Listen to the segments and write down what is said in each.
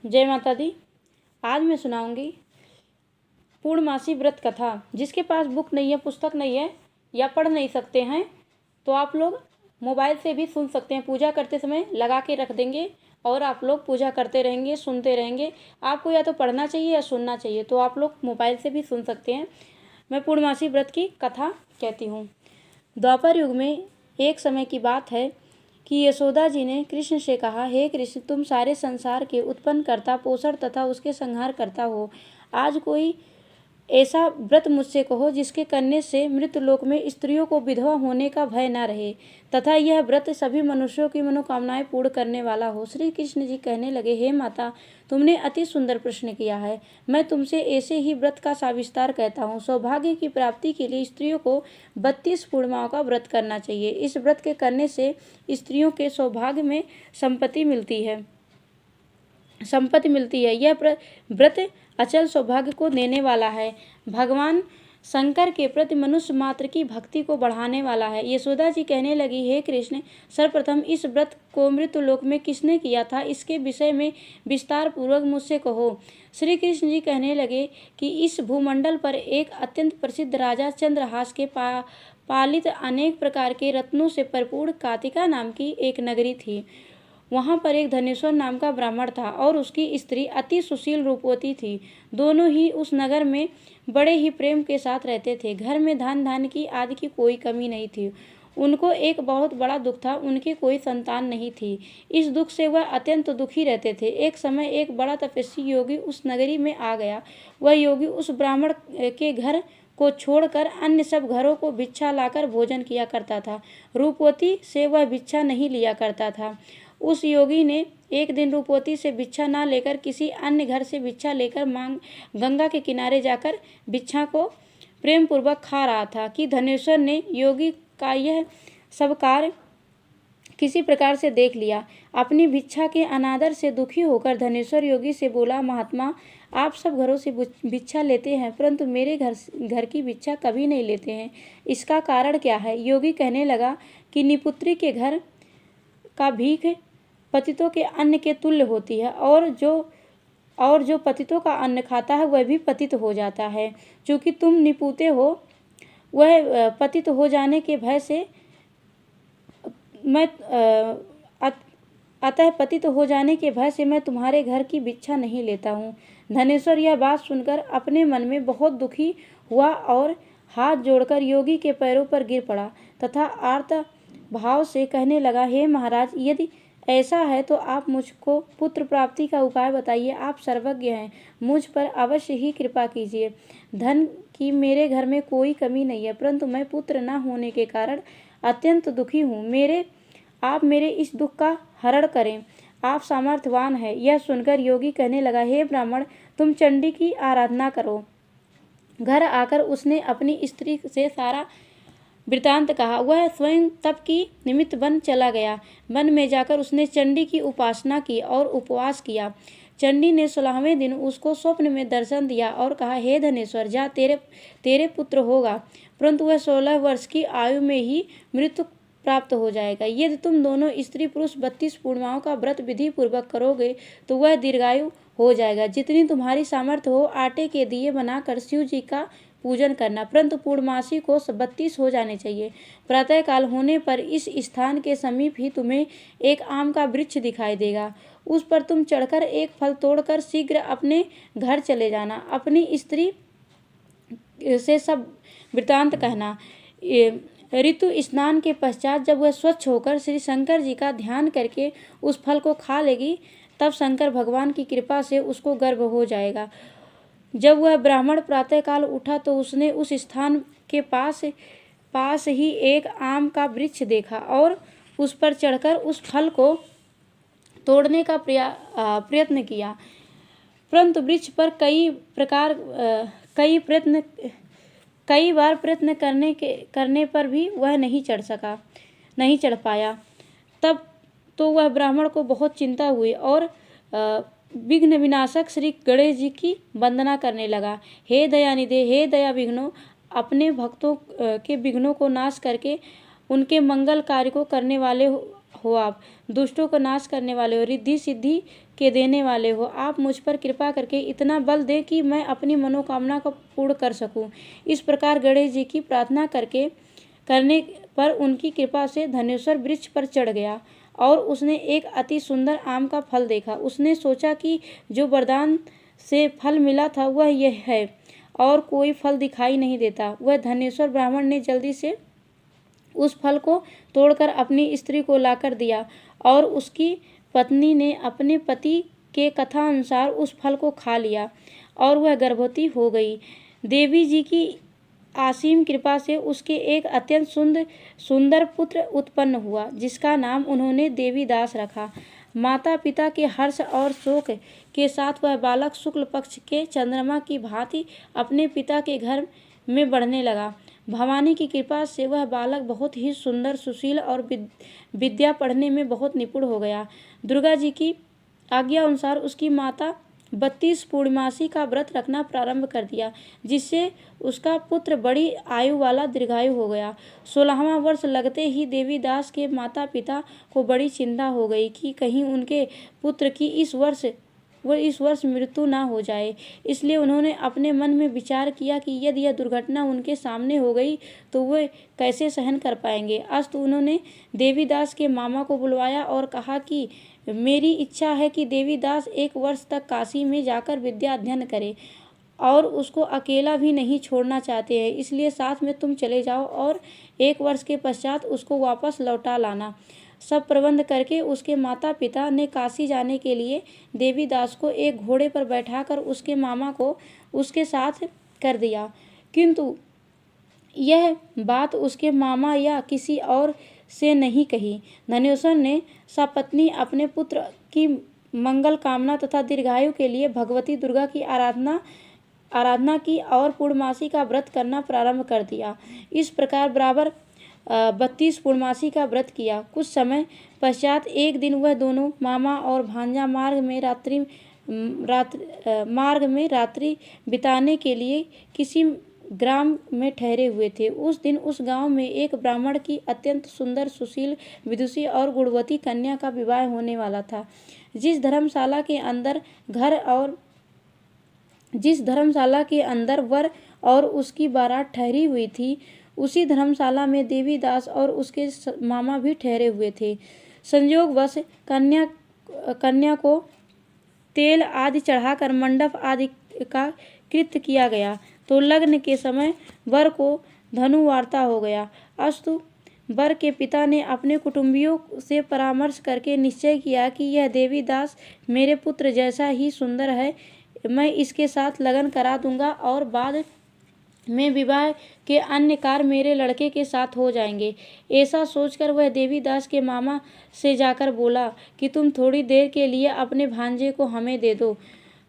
जय माता दी। आज मैं सुनाऊंगी पूर्णमासी व्रत कथा। जिसके पास बुक नहीं है, पुस्तक नहीं है या पढ़ नहीं सकते हैं तो आप लोग मोबाइल से भी सुन सकते हैं। पूजा करते समय लगा के रख देंगे और आप लोग पूजा करते रहेंगे, सुनते रहेंगे। आपको या तो पढ़ना चाहिए या सुनना चाहिए, तो आप लोग मोबाइल से भी सुन सकते हैं। मैं पूर्णमासी व्रत की कथा कहती हूँ। द्वापर युग में एक समय की बात है कि यशोदा जी ने कृष्ण से कहा, हे कृष्ण, तुम सारे संसार के उत्पन्न करता, पोषण तथा उसके संहार करता हो। आज कोई ऐसा व्रत मुझसे कहो जिसके करने से मृत्यु लोक में स्त्रियों को विधवा होने का भय न रहे तथा यह व्रत सभी मनुष्यों की मनोकामनाएं पूर्ण करने वाला हो। श्री कृष्ण जी कहने लगे, हे माता, तुमने अति सुंदर प्रश्न किया है। मैं तुमसे ऐसे ही व्रत का सविस्तार कहता हूँ। सौभाग्य की प्राप्ति के लिए स्त्रियों को 32 पूर्णिमाओं का व्रत करना चाहिए। इस व्रत के करने से स्त्रियों के सौभाग्य में संपत्ति मिलती है। यह व्रत अचल सौभाग्य को देने वाला है। भगवान शंकर के प्रति मनुष्य मात्र की भक्ति को बढ़ाने वाला है। यशोदा जी कहने लगी, हे कृष्ण, सर्वप्रथम इस व्रत को मृत्यु लोक में किसने किया था, इसके विषय में विस्तार पूर्वक मुझसे कहो। श्री कृष्ण जी कहने लगे कि इस भूमंडल पर एक अत्यंत प्रसिद्ध राजा चंद्रहास के पालित अनेक प्रकार के रत्नों से भरपूर कातिका नाम की एक नगरी थी। वहाँ पर एक धनेश्वर नाम का ब्राह्मण था और उसकी स्त्री अति सुशील रूपवती थी। दोनों ही उस नगर में बड़े ही प्रेम के साथ रहते थे। घर में धन धान्य की आदि की कोई कमी नहीं थी। उनको एक बहुत बड़ा दुख था, उनकी कोई संतान नहीं थी। इस दुख से वह अत्यंत दुखी रहते थे। एक समय एक बड़ा तपस्वी योगी उस नगरी में आ गया। वह योगी उस ब्राह्मण के घर को छोड़कर अन्य सब घरों को भिक्षा लाकर भोजन किया करता था। रूपवती से वह भिक्षा नहीं लिया करता था। उस योगी ने एक दिन रूपवती से भिक्षा न लेकर किसी अन्य घर से भिक्षा लेकर गंगा के किनारे जाकर भिक्षा को प्रेम पूर्वक खा रहा था कि धनेश्वर ने योगी का यह सब कार्य किसी प्रकार से देख लिया। अपनी भिक्षा के अनादर से दुखी होकर धनेश्वर योगी से बोला, महात्मा, आप सब घरों से भिक्षा लेते हैं परंतु मेरे घर की भिक्षा कभी नहीं लेते हैं। इसका कारण क्या है? योगी कहने लगा कि निपुत्री के घर का भीख पतितों के अन्न के तुल्य होती है और जो पतितों का अन्न खाता है वह भी पतित हो जाता है। चूँकि तुम निपुते हो, वह पतित हो जाने के भय से अतः पतित हो जाने के भय से मैं तुम्हारे घर की भिक्षा नहीं लेता हूँ। धनेश्वर यह बात सुनकर अपने मन में बहुत दुखी हुआ और हाथ जोड़कर योगी के पैरों पर गिर पड़ा तथा आर्त भाव से कहने लगा, हे महाराज, यदि ऐसा है तो आप मुझको पुत्र प्राप्ति का उपाय बताइए। आप सर्वज्ञ हैं, मुझ पर अवश्य ही कृपा कीजिए। धन की मेरे घर में कोई कमी नहीं है परंतु मैं पुत्र न होने के कारण अत्यंत दुखी हूँ। आप मेरे इस दुख का हरण करें, आप सामर्थ्यवान हैं। यह सुनकर योगी कहने लगा, हे ब्राह्मण, तुम चंडी की आराधना करो। घर आकर उसने अपनी स्त्री से सारा वृतांत कहा। वह स्वयं तप की निमित्त वन चला गया। वन में जाकर उसने चंडी की उपासना की और उपवास किया। चंडी ने 16वें दिन उसको स्वप्न में दर्शन दिया और कहा, हे धनेश्वर, जा, तेरे पुत्र होगा परंतु वह 16 वर्ष की आयु में ही मृत्यु प्राप्त हो जाएगा। यदि तुम दोनों स्त्री पुरुष 32 पूर्णिमाओं का व्रत विधि पूर्वक करोगे तो वह दीर्घायु हो जाएगा। जितनी तुम्हारी सामर्थ्य हो आटे के दिए बनाकर शिव जी का पूजन करना, परंतु पूर्णमासी को 32 हो जाने चाहिए। प्रातःकाल होने पर इस स्थान के समीप ही तुम्हें एक आम का वृक्ष दिखाई देगा। उस पर तुम चढ़कर एक फल तोड़कर शीघ्र अपने घर चले जाना। अपनी स्त्री से सब वृतांत कहना। ऋतु स्नान के पश्चात जब वह स्वच्छ होकर श्री शंकर जी का ध्यान करके उस फल को खा लेगी, तब शंकर भगवान की कृपा से उसको गर्भ हो जाएगा। जब वह ब्राह्मण प्रातःकाल उठा तो उसने उस स्थान के पास ही एक आम का वृक्ष देखा और उस पर चढ़कर उस फल को तोड़ने का प्रयत्न किया, परंतु वृक्ष पर कई बार प्रयत्न करने पर भी वह नहीं चढ़ पाया। तब तो वह ब्राह्मण को बहुत चिंता हुई और विघ्न विनाशक श्री गणेश जी की वंदना करने लगा। हे दयानिधे, हे दया विघ्नो, अपने भक्तों के विघ्नों को नाश करके उनके मंगल कार्य को करने वाले हो आप, दुष्टों को नाश करने वाले हो, रिद्धि सिद्धि के देने वाले हो। आप मुझ पर कृपा करके इतना बल दें कि मैं अपनी मनोकामना को पूर्ण कर सकूं। इस प्रकार गणेश जी की प्रार्थना करने पर उनकी कृपा से धनेश्वर वृक्ष पर चढ़ गया और उसने एक अति सुंदर आम का फल देखा। उसने सोचा कि जो वरदान से फल मिला था वह यह है और कोई फल दिखाई नहीं देता। वह धनेश्वर ब्राह्मण ने जल्दी से उस फल को तोड़कर अपनी स्त्री को लाकर दिया और उसकी पत्नी ने अपने पति के कथा अनुसार उस फल को खा लिया और वह गर्भवती हो गई। देवी जी की असीम कृपा से उसके एक अत्यंत सुंदर पुत्र उत्पन्न हुआ, जिसका नाम उन्होंने देवीदास रखा। माता पिता के हर्ष और शोक के साथ वह बालक शुक्ल पक्ष के चंद्रमा की भांति अपने पिता के घर में बढ़ने लगा। भवानी की कृपा से वह बालक बहुत ही सुंदर, सुशील और विद्या पढ़ने में बहुत निपुण हो गया। दुर्गा जी की आज्ञा अनुसार उसकी माता 32 पूर्णमासी का व्रत रखना प्रारंभ कर दिया, जिससे उसका पुत्र बड़ी आयु वाला दीर्घायु हो गया। 16वां वर्ष लगते ही देवीदास के माता पिता को बड़ी चिंता हो गई कि कहीं उनके पुत्र की इस वर्ष मृत्यु ना हो जाए। इसलिए उन्होंने अपने मन में विचार किया कि यदि यह दुर्घटना उनके सामने हो गई तो वे कैसे सहन कर पाएंगे। अस्तु उन्होंने देवीदास के मामा को बुलवाया और कहा कि मेरी इच्छा है कि देवीदास 1 वर्ष तक काशी में जाकर विद्या अध्ययन करे और उसको अकेला भी नहीं छोड़ना चाहते हैं, इसलिए साथ में तुम चले जाओ और 1 वर्ष के पश्चात उसको वापस लौटा लाना। सब प्रबंध करके उसके माता पिता ने काशी जाने के लिए देवीदास को एक घोड़े पर बैठाकर उसके मामा को उसके साथ कर दिया, किंतु यह बात उसके मामा या किसी और से नहीं कही। धनेश्वर ने सपत्नी अपने पुत्र की मंगल कामना तथा दीर्घायु के लिए भगवती दुर्गा की आराधना की और पूर्णमासी का व्रत करना प्रारंभ कर दिया। इस प्रकार बराबर 32 पूर्णमासी का व्रत किया। कुछ समय पश्चात एक दिन वह दोनों मामा और भांजा मार्ग में रात्रि बिताने के लिए किसी ग्राम में ठहरे हुए थे। उस दिन उस गांव में एक ब्राह्मण की अत्यंत सुंदर, सुशील, विदुषी और गुणवती कन्या का विवाह होने वाला था। जिस धर्मशाला के अंदर वर और उसकी बारात ठहरी हुई थी, उसी धर्मशाला में देवीदास और उसके मामा भी ठहरे हुए थे। संयोगवश कन्या को तेल आदि चढ़ाकर मंडप आदि का कृत्य किया गया तो लग्न के समय वर को धनुवार्ता हो गया। अस्तु वर के पिता ने अपने कुटुंबियों से परामर्श करके निश्चय किया कि यह देवीदास मेरे पुत्र जैसा ही सुंदर है, मैं इसके साथ लगन करा दूंगा और बाद में विवाह के अन्य कार्य मेरे लड़के के साथ हो जाएंगे। ऐसा सोचकर वह देवीदास के मामा से जाकर बोला कि तुम थोड़ी देर के लिए अपने भांजे को हमें दे दो,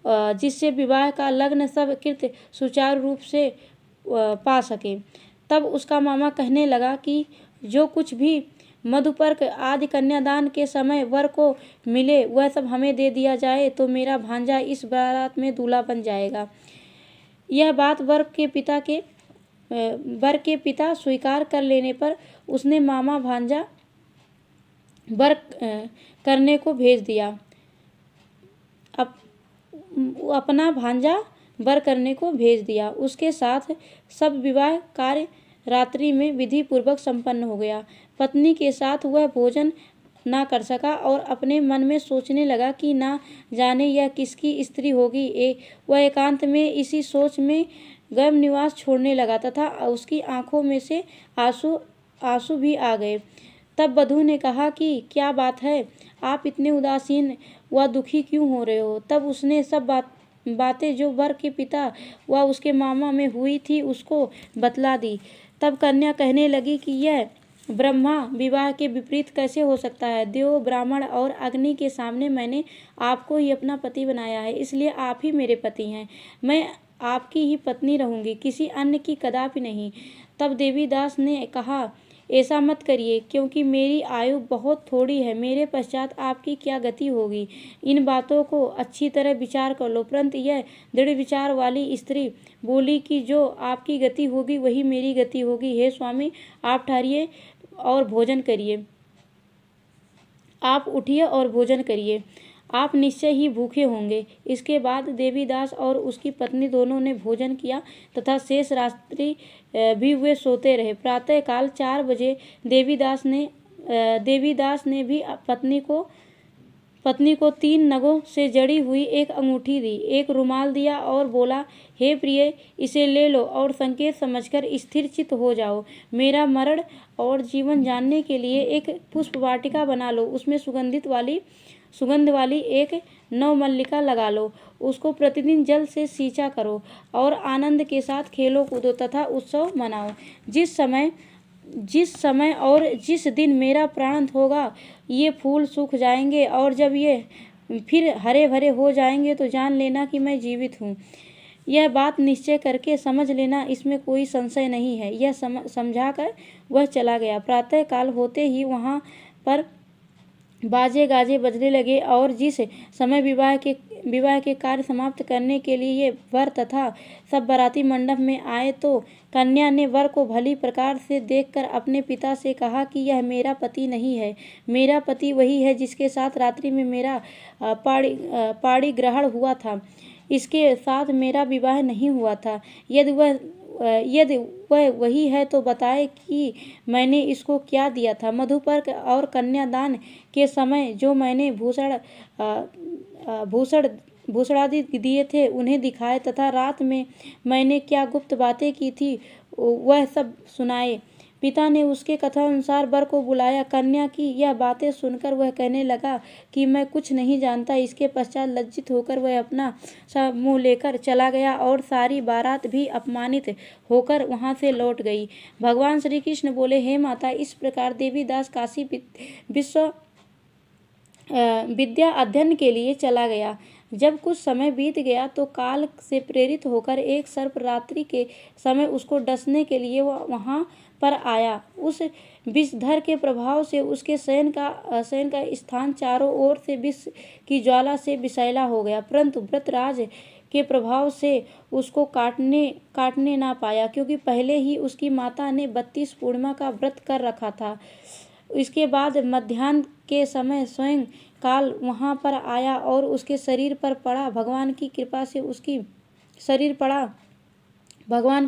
जिससे विवाह का लग्न सब कृत्य सुचारू रूप से पा सके। तब उसका मामा कहने लगा कि जो कुछ भी मधुपर्क आदि कन्यादान के समय वर को मिले वह सब हमें दे दिया जाए तो मेरा भांजा इस बारात में दूल्हा बन जाएगा। यह बात वर के पिता स्वीकार कर लेने पर उसने मामा भांजा वर करने को भेज दिया। अपना भांजा वर करने को भेज दिया। उसके साथ सब विवाह कार्य रात्रि में विधि पूर्वक संपन्न हो गया। पत्नी के साथ वह भोजन ना कर सका और अपने मन में सोचने लगा कि ना जाने यह किसकी स्त्री होगी। वह एकांत में इसी सोच में गम निवास छोड़ने लगा तथा उसकी आंखों में से आंसू भी आ गए। तब वधू ने कहा कि क्या बात है, आप इतने उदासीन व दुखी क्यों हो रहे हो। तब उसने सब बातें जो वर के पिता व उसके मामा में हुई थी उसको बतला दी। तब कन्या कहने लगी कि यह ब्रह्मा विवाह के विपरीत कैसे हो सकता है। देव, ब्राह्मण और अग्नि के सामने मैंने आपको ही अपना पति बनाया है, इसलिए आप ही मेरे पति हैं। मैं आपकी ही पत्नी रहूंगी, किसी अन्य की कदापि नहीं। तब देवीदास ने कहा, ऐसा मत करिए, क्योंकि मेरी आयु बहुत थोड़ी है, मेरे पश्चात आपकी क्या गति होगी। इन बातों को अच्छी तरह विचार कर लो। परंतु यह दृढ़ विचार वाली स्त्री बोली कि जो आपकी गति होगी वही मेरी गति होगी। हे स्वामी, आप ठहरिए और भोजन करिए। आप उठिए और भोजन करिए, आप निश्चय ही भूखे होंगे। इसके बाद देवीदास और उसकी पत्नी दोनों ने भोजन किया तथा शेष रात्रि भी वे सोते रहे। प्रातःकाल 4 बजे देवीदास ने भी पत्नी को 3 नगों से जड़ी हुई एक अंगूठी दी, एक रुमाल दिया और बोला, हे प्रिय, इसे ले लो और संकेत समझकर स्थिरचित्त हो जाओ। मेरा मरण और जीवन जानने के लिए एक पुष्प वाटिका बना लो, उसमें सुगंध वाली एक नवमल्लिका लगा लो, उसको प्रतिदिन जल से सींचा करो और आनंद के साथ खेलो कूदो तथा उत्सव मनाओ। जिस समय और जिस दिन मेरा प्राण होगा, ये फूल सूख जाएंगे और जब ये फिर हरे भरे हो जाएंगे तो जान लेना कि मैं जीवित हूँ। यह बात निश्चय करके समझ लेना, इसमें कोई संशय नहीं है। यह समझाकर वह चला गया। प्रातःकाल होते ही वहाँ पर बाजे गाजे बजने लगे और जिस समय विवाह के कार्य समाप्त करने के लिए वर तथा सब बाराती मंडप में आए तो कन्या ने वर को भली प्रकार से देखकर अपने पिता से कहा कि यह मेरा पति नहीं है, मेरा पति वही है जिसके साथ रात्रि में मेरा पाणी ग्रहण हुआ था, इसके साथ मेरा विवाह नहीं हुआ था। यदि वह वही है तो बताए कि मैंने इसको क्या दिया था। मधुपर्क और कन्यादान के समय जो मैंने भूषणादि दिए थे उन्हें दिखाए तथा रात में मैंने क्या गुप्त बातें की थी वह सब सुनाए। पिता ने उसके कथानुसार वर को बुलाया। कन्या की यह बातें सुनकर वह कहने लगा कि मैं कुछ नहीं जानता। इसके पश्चात लज्जित होकर वह अपना सा मुँह लेकर चला गया और सारी बारात भी अपमानित होकर वहाँ से लौट गई। भगवान श्री कृष्ण बोले, हे माता, इस प्रकार देवीदास काशी विद्या अध्ययन के लिए चला गया। जब कुछ समय बीत गया तो काल से प्रेरित होकर एक सर्प रात्रि के समय उसको डसने के लिए वहाँ पर आया। उस विषधर के प्रभाव से उसके शयन का स्थान चारों ओर से विष की ज्वाला से विषैला हो गया, परंतु व्रतराज के प्रभाव से उसको काटने ना पाया, क्योंकि पहले ही उसकी माता ने 32 पूर्णिमा का व्रत कर रखा था। इसके बाद मध्याह्न के समय स्वयं काल वहाँ पर आया और उसके शरीर पर पड़ा। भगवान की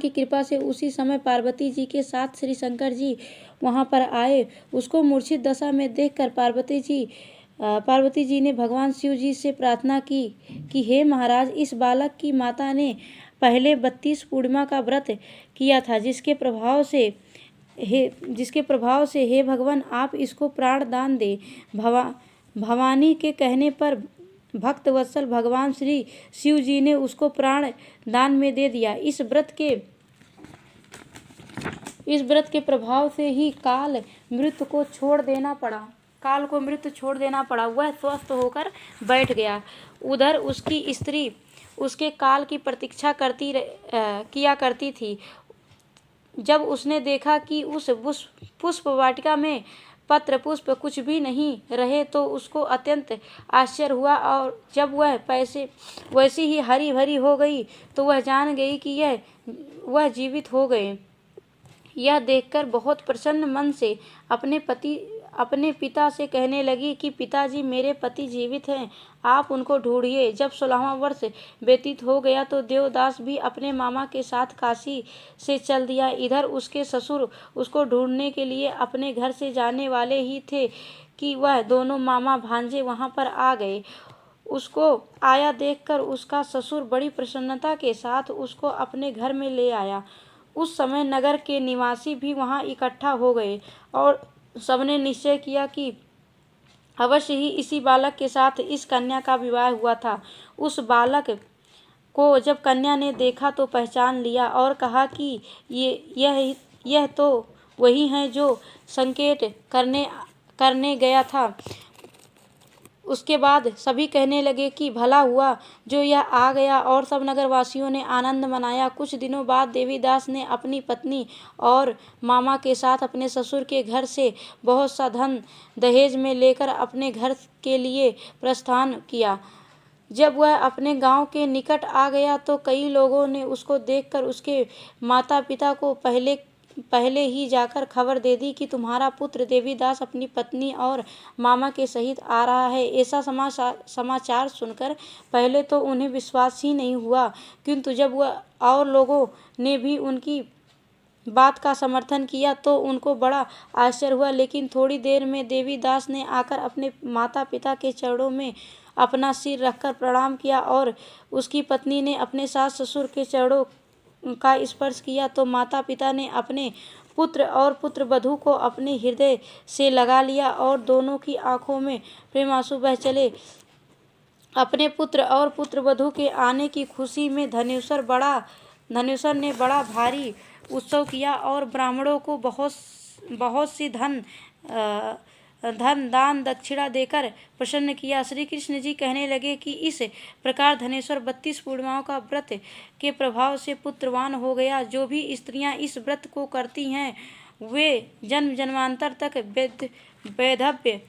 कृपा से उसी समय पार्वती जी के साथ श्री शंकर जी वहाँ पर आए। उसको मूर्छित दशा में देखकर पार्वती जी ने भगवान शिव जी से प्रार्थना की कि हे महाराज, इस बालक की माता ने पहले 32 पूर्णिमा का व्रत किया था, जिसके प्रभाव से हे भगवान आप इसको प्राण दान दे। भवानी के कहने पर भक्त वत्सल भगवान श्री शिव जी ने उसको प्राण दान में दे दिया। इस व्रत के प्रभाव से ही काल को मृत्यु छोड़ देना पड़ा। वह स्वस्थ होकर बैठ गया। उधर उसकी स्त्री उसके काल की प्रतीक्षा किया करती थी। जब उसने देखा कि उस पुष्प वाटिका में पत्र पुष्प कुछ भी नहीं रहे तो उसको अत्यंत आश्चर्य हुआ, और जब वह वैसी ही हरी भरी हो गई तो वह जान गई कि वह जीवित हो गए। यह देखकर बहुत प्रसन्न मन से अपने पिता से कहने लगी कि पिताजी, मेरे पति जीवित हैं, आप उनको ढूंढिए। जब 16वां वर्ष व्यतीत हो गया तो देवदास भी अपने मामा के साथ काशी से चल दिया। इधर उसके ससुर उसको ढूंढने के लिए अपने घर से जाने वाले ही थे कि वह दोनों मामा भांजे वहां पर आ गए। उसको आया देखकर उसका ससुर बड़ी प्रसन्नता के साथ उसको अपने घर में ले आया। उस समय नगर के निवासी भी वहां इकट्ठा हो गए और सबने निश्चय किया कि अवश्य ही इसी बालक के साथ इस कन्या का विवाह हुआ था। उस बालक को जब कन्या ने देखा तो पहचान लिया और कहा कि यह तो वही है जो संकेत करने गया था। उसके बाद सभी कहने लगे कि भला हुआ जो यह आ गया, और सब नगरवासियों ने आनंद मनाया। कुछ दिनों बाद देवीदास ने अपनी पत्नी और मामा के साथ अपने ससुर के घर से बहुत सा धन दहेज में लेकर अपने घर के लिए प्रस्थान किया। जब वह अपने गांव के निकट आ गया तो कई लोगों ने उसको देखकर उसके माता पिता को पहले ही जाकर खबर दे दी कि तुम्हारा पुत्र देवीदास अपनी पत्नी और मामा के सहित आ रहा है। ऐसा समाचार सुनकर पहले तो उन्हें विश्वास ही नहीं हुआ, किंतु जब वह और लोगों ने भी उनकी बात का समर्थन किया तो उनको बड़ा आश्चर्य हुआ। लेकिन थोड़ी देर में देवीदास ने आकर अपने माता पिता के चरणों में अपना सिर रखकर प्रणाम किया और उसकी पत्नी ने अपने सास ससुर के चरणों का स्पर्श किया तो माता पिता ने अपने पुत्र और पुत्रवधू को अपने हृदय से लगा लिया और दोनों की आंखों में प्रेमांसु बह चले। अपने पुत्र और पुत्रवधू के आने की खुशी में धनेश्वर ने बड़ा भारी उत्सव किया और ब्राह्मणों को बहुत सी धन दान दक्षिणा देकर प्रसन्न किया। श्री कृष्ण जी कहने लगे कि इस प्रकार धनेश्वर 32 पूर्णिमाओं का व्रत के प्रभाव से पुत्रवान हो गया। जो भी स्त्रियां इस व्रत को करती हैं वे जन्म जन्मांतर तक वैधव्य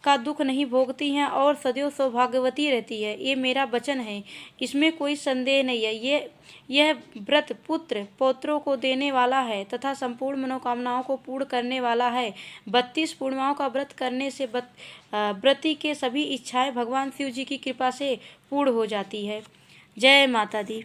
का दुख नहीं भोगती हैं और सदैव सौभाग्यवती रहती है। ये मेरा वचन है, इसमें कोई संदेह नहीं है। यह व्रत पुत्र पौत्रों को देने वाला है तथा संपूर्ण मनोकामनाओं को पूर्ण करने वाला है। 32 पूर्णिमाओं का व्रत करने से व्रती के सभी इच्छाएं भगवान शिव जी की कृपा से पूर्ण हो जाती है। जय माता दी।